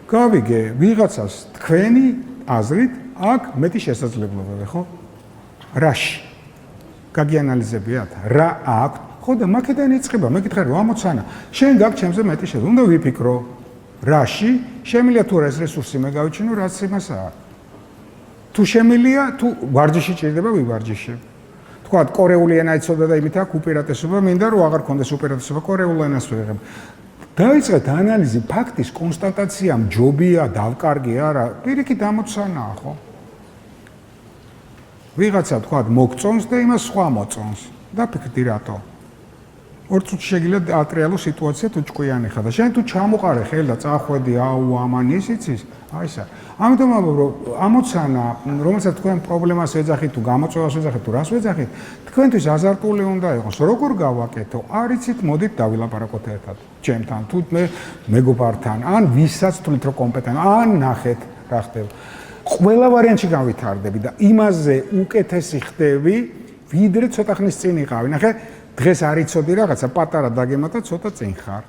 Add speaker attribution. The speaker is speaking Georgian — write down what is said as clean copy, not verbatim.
Speaker 1: გავიგე ვიღაცას თქვენი აზრით აქ მეტი შესაძლებლობები ხო? რაში? გაგიანალიზებიათ რა აქვს? ხო და მაქედან იწყება, მე გითხარი რომ ამოცანა, შენ გაქვს ჩემზე მეტი შეძლო, უნდა ვიფიქრო. რაში? შემიძლია თუ ეს რესურსი მე გავიჩინო, რაც იმასაა. თუ შემიძლია, თუ ვარჯიში ჭირდება, ვივარჯიშებ. თქვათ კორეული ენა იცოდა და იმით აქვს უპირატესობა, მინდა რომ აღარ ქონდეს უპირატესობა კორეულ ენას ვიღებ. დაიწყეთ ანალიზი, ფაქტის კონსტატაცია მჯობია, დავკარგი არა, პირიქით ამოცანაა ხო? ვიღაცა თქვათ მოგწონს და იმას სხვა მოწონს. დაფიქრდი რატო? 2 წუთში შეგიძლია ატრიალო სიტუაცია თუ ჭკვიანი ხარ და შენ თუ ჩამოყარე ხელი და წახვედი აუ ამან ის იცის, აი ესა. ამიტომ რომ ამოცანა, რომელსაც თქვენ პრობლემას ეძახით თუ გამოწვევას ეძახით თუ რას ეძახით, თქვენთვის აზარტული უნდა იყოს. როგორ გავაკეთო? არ იცით, მოდით დავილაპარაკოთ ერთად. ჩემთან თუ მე მეგობართან, ან ვისაც თulit რო კომპეტენტ, ან ნახეთ რა ხდება. ყველა ვარიანტში გავითარდები და იმაზე უკეთესი ხდები, ვიდრე ცოტა ხნის წინ იყავი. ნახე დღეს არ იცოდი რაღაცა პატარა დაგემატა ცოტა წინ ხარ.